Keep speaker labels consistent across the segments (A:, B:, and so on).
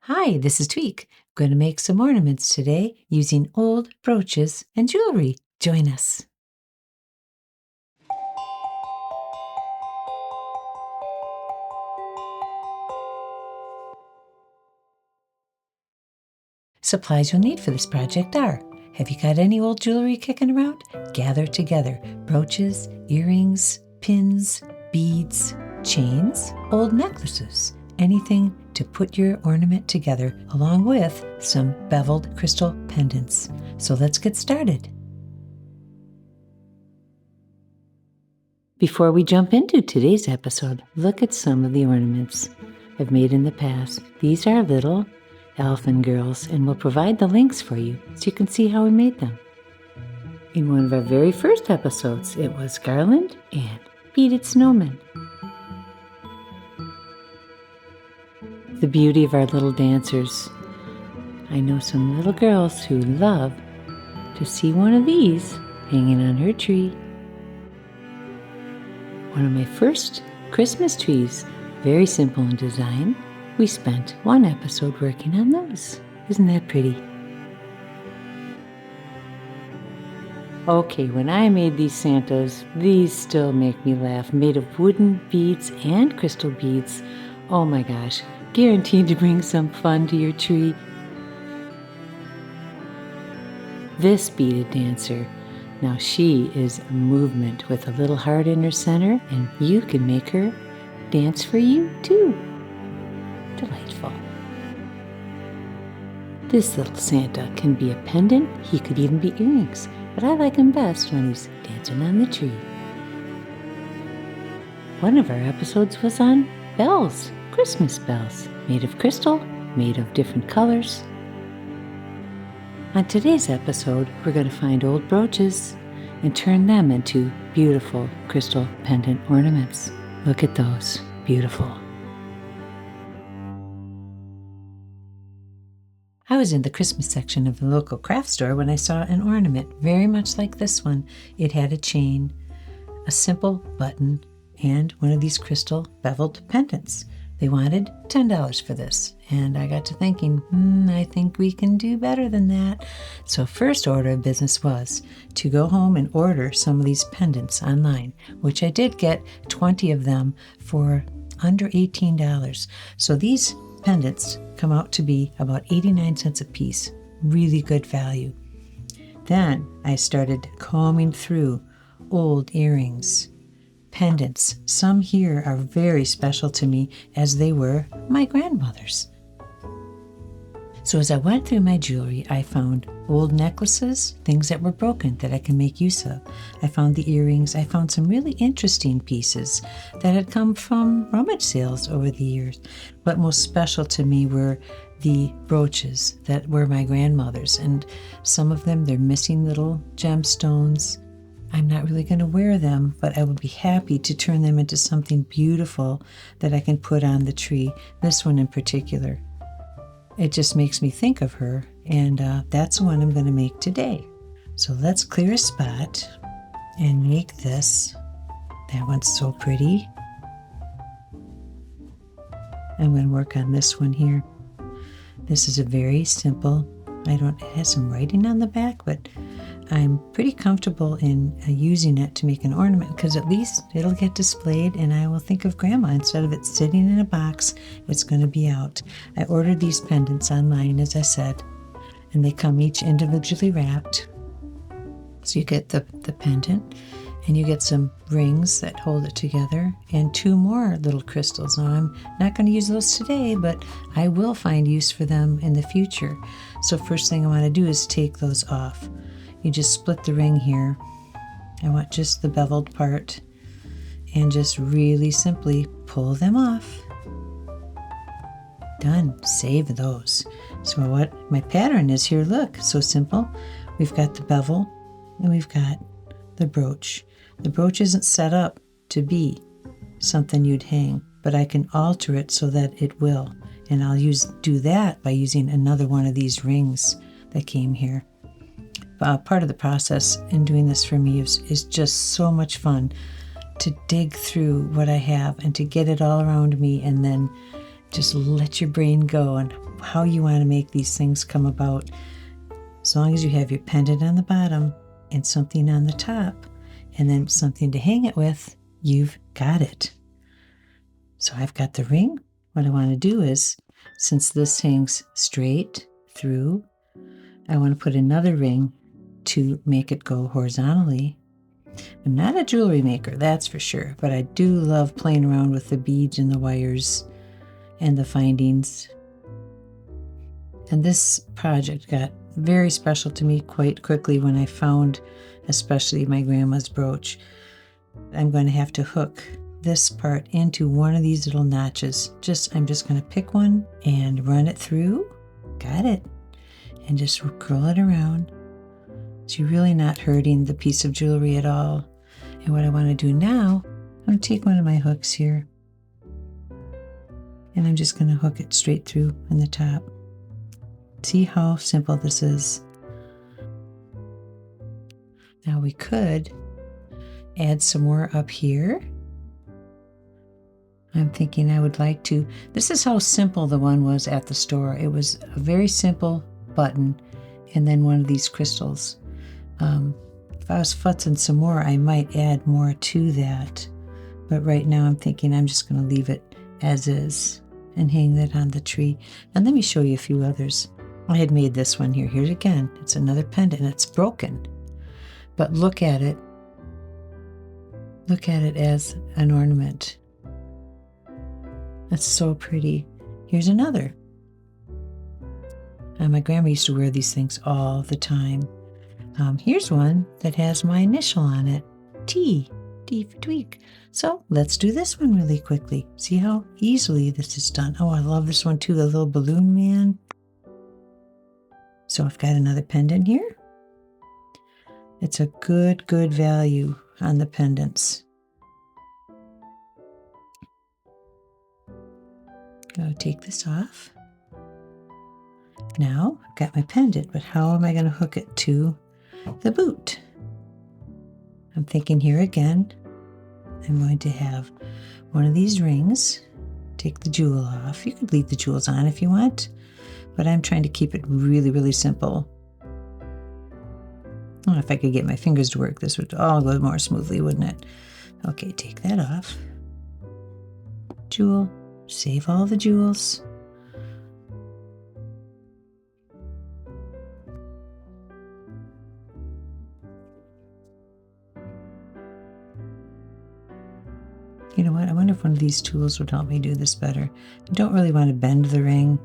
A: Hi, this is Tweek. I'm going to make some ornaments today using old brooches and jewelry. Join us. Supplies you'll need for this project are: have you got any old jewelry kicking around? Gather together brooches, earrings, pins, beads, chains, old necklaces, anything to put your ornament together, along with some beveled crystal pendants. So let's get started. Before we jump into today's episode, look at some of the ornaments I've made in the past. These are little elfin girls, and we'll provide the links for you so you can see how we made them. In one of our very first episodes, it was garland and beaded snowmen. The beauty of our little dancers. I know some little girls who love to see one of these hanging on her tree. One of my first Christmas trees, very simple in design. We spent one episode working on those. Isn't that pretty? Okay, when I made these Santas, these still make me laugh. Made of wooden beads and crystal beads. Oh my gosh, guaranteed to bring some fun to your tree. This beaded dancer, now she is a movement with a little heart in her center, and you can make her dance for you too. Delightful. This little Santa can be a pendant. He could even be earrings, but I like him best when he's dancing on the tree. One of our episodes was on bells, Christmas bells, made of crystal, made of different colors. On today's episode, we're going to find old brooches and turn them into beautiful crystal pendant ornaments. Look at those, beautiful. I was in the Christmas section of the local craft store when I saw an ornament very much like this one. It had a chain, a simple button, and one of these crystal beveled pendants. They wanted $10 for this, and I got to thinking, I think we can do better than that. So first order of business was to go home and order some of these pendants online, which I did get 20 of them for under $18. So these pendants come out to be about 89 cents a piece. Really good value. Then I started combing through old earrings, pendants. Some here are very special to me as they were my grandmother's. So as I went through my jewelry, I found old necklaces, things that were broken that I can make use of. I found the earrings. I found some really interesting pieces that had come from rummage sales over the years. But most special to me were the brooches that were my grandmother's. And some of them, they're missing little gemstones. I'm not really going to wear them, but I would be happy to turn them into something beautiful that I can put on the tree. This one in particular. It just makes me think of her, and that's the one I'm going to make today. So let's clear a spot and make this. That one's so pretty. I'm going to work on this one here. This is a very simple, it has some writing on the back, but I'm pretty comfortable in using it to make an ornament because at least it'll get displayed and I will think of Grandma. Instead of it sitting in a box, it's going to be out. I ordered these pendants online, as I said, and they come each individually wrapped. So you get the pendant and you get some rings that hold it together and 2 more little crystals. Now I'm not going to use those today, but I will find use for them in the future. So first thing I want to do is take those off. You just split the ring here. I want just the beveled part and just really simply pull them off. Done. Save those. So what my pattern is here, look, so simple. We've got the bevel and we've got the brooch. The brooch isn't set up to be something you'd hang, but I can alter it so that it will. And I'll do that by using another one of these rings that came here. Part of the process in doing this for me is just so much fun to dig through what I have and to get it all around me and then just let your brain go and how you want to make these things come about. As long as you have your pendant on the bottom and something on the top, and then something to hang it with, you've got it. So I've got the ring. What I want to do is, since this hangs straight through, I want to put another ring to make it go horizontally. I'm not a jewelry maker, that's for sure, but I do love playing around with the beads and the wires and the findings. And this project got very special to me quite quickly when I found especially my grandma's brooch. I'm going to have to hook this part into one of these little notches. I'm just going to pick one and run it through. Got it. And just curl it around. So you're really not hurting the piece of jewelry at all. And what I want to do now, I'm going to take one of my hooks here, and I'm just going to hook it straight through in the top. See how simple this is? Now we could add some more up here. I'm thinking I would like to. This is how simple the one was at the store. It was a very simple button and then one of these crystals. If I was futzing some more, I might add more to that. But right now I'm thinking I'm just going to leave it as is and hang that on the tree. And let me show you a few others. I had made this one here. Here's again. It's another pendant. It's broken. But look at it. Look at it as an ornament. That's so pretty. Here's another. My grandma used to wear these things all the time. Here's one that has my initial on it. T for Tweek. So let's do this one really quickly. See how easily this is done. Oh, I love this one too, the little balloon man. So I've got another pendant here. It's a good value on the pendants. Go take this off. Now I've got my pendant, but how am I going to hook it to the boot? I'm thinking here again, I'm going to have one of these rings. Take the jewel off. You could leave the jewels on if you want, but I'm trying to keep it really simple. Oh, if I could get my fingers to work, this would all go more smoothly, wouldn't it? Okay, take that off. Jewel. Save all the jewels. You know what? I wonder if one of these tools would help me do this better. I don't really want to bend the ring,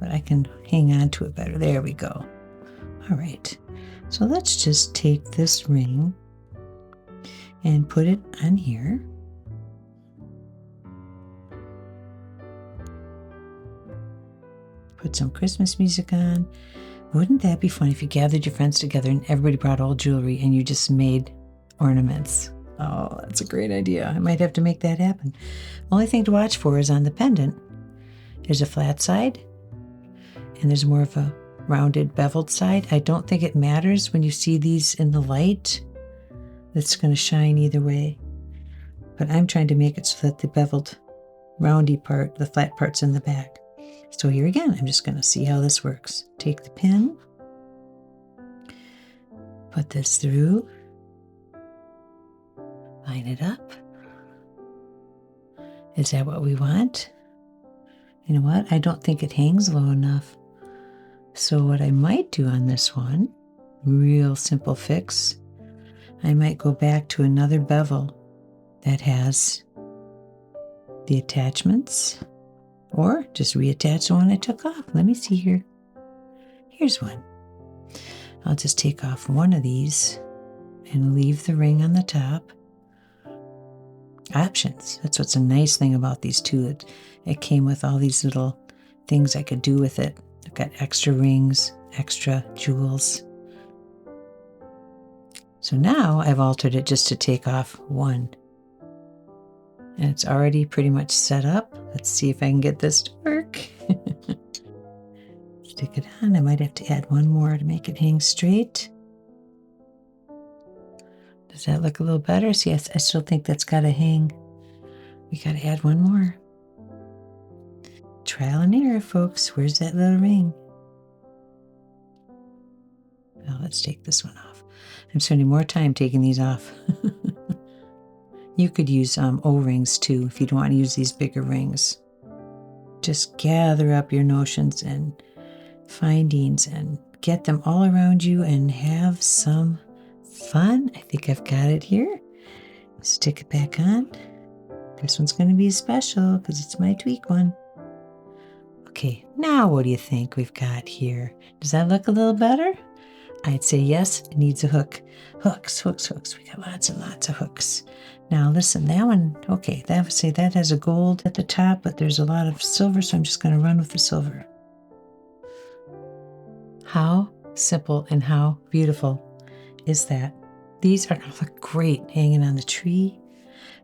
A: but I can hang on to it better. There we go. All right. So let's just take this ring and put it on here. Put some Christmas music on. Wouldn't that be fun if you gathered your friends together and everybody brought old jewelry and you just made ornaments? Oh, that's a great idea. I might have to make that happen. Only thing to watch for is on the pendant. There's a flat side and there's more of a rounded beveled side. I don't think it matters when you see these in the light. It's going to shine either way. But I'm trying to make it so that the beveled roundy part, the flat part's in the back. So here again, I'm just going to see how this works. Take the pin, put this through, line it up. Is that what we want? You know what? I don't think it hangs low enough. So what I might do on this one, real simple fix, I might go back to another bevel that has the attachments, or just reattach the one I took off. Let me see here. Here's one. I'll just take off one of these and leave the ring on the top. Options. That's what's a nice thing about these two. It came with all these little things I could do with it. I've got extra rings, extra jewels. So now I've altered it just to take off one. And it's already pretty much set up. Let's see if I can get this to work. Stick it on. I might have to add one more to make it hang straight. Does that look a little better? See, I still think that's got to hang. We got to add one more. trial and error, folks. Where's that little ring? Well, let's take this one off. I'm spending more time taking these off. You could use O-rings too if you don't want to use these bigger rings. Just gather up your notions and findings and get them all around you and have some fun. I think I've got it here. Stick it back on. This one's going to be special because it's my Tweek one. Okay, now what do you think we've got here? Does that look a little better? I'd say yes, it needs a hook. Hooks, hooks, hooks. We got lots and lots of hooks. Now listen, that one, okay, that would say that has a gold at the top, but there's a lot of silver, so I'm just going to run with the silver. How simple and how beautiful is that? These are going to look great hanging on the tree.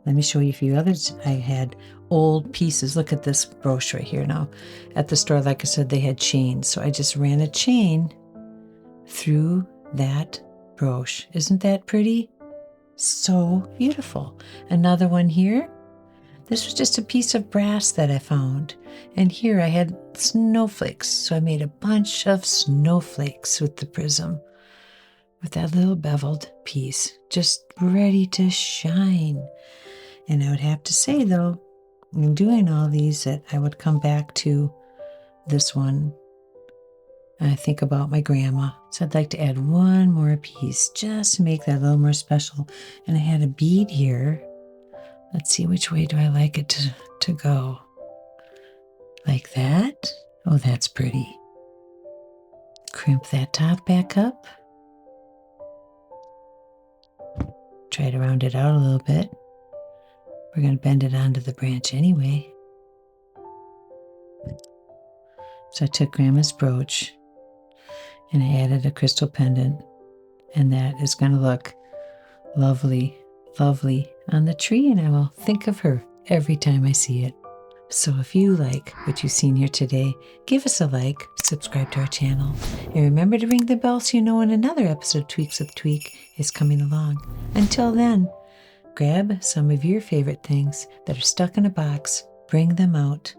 A: Let me show you a few others. I had old pieces. Look at this brooch right here now. At the store, like I said, they had chains, so I just ran a chain through that brooch. Isn't that pretty? So beautiful. Another one here. This was just a piece of brass that I found. And here I had snowflakes. So I made a bunch of snowflakes with the prism, with that little beveled piece, just ready to shine. And I would have to say, though, in doing all these, that I would come back to this one. I think about my grandma. So I'd like to add one more piece just to make that a little more special. And I had a bead here. Let's see, which way do I like it to go? Like that? Oh, that's pretty. Crimp that top back up. Try to round it out a little bit. We're going to bend it onto the branch anyway. So I took Grandma's brooch and I added a crystal pendant, and that is going to look lovely, lovely on the tree, and I will think of her every time I see it. So if you like what you've seen here today, give us a like, subscribe to our channel, and remember to ring the bell so you know when another episode of Tweeks with Tweek is coming along. Until then, grab some of your favorite things that are stuck in a box, bring them out,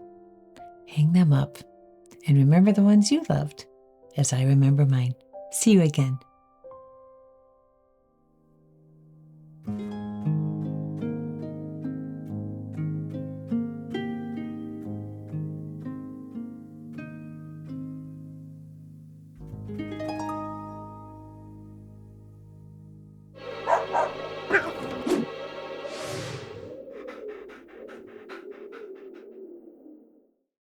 A: hang them up, and remember the ones you loved, as I remember mine. See you again.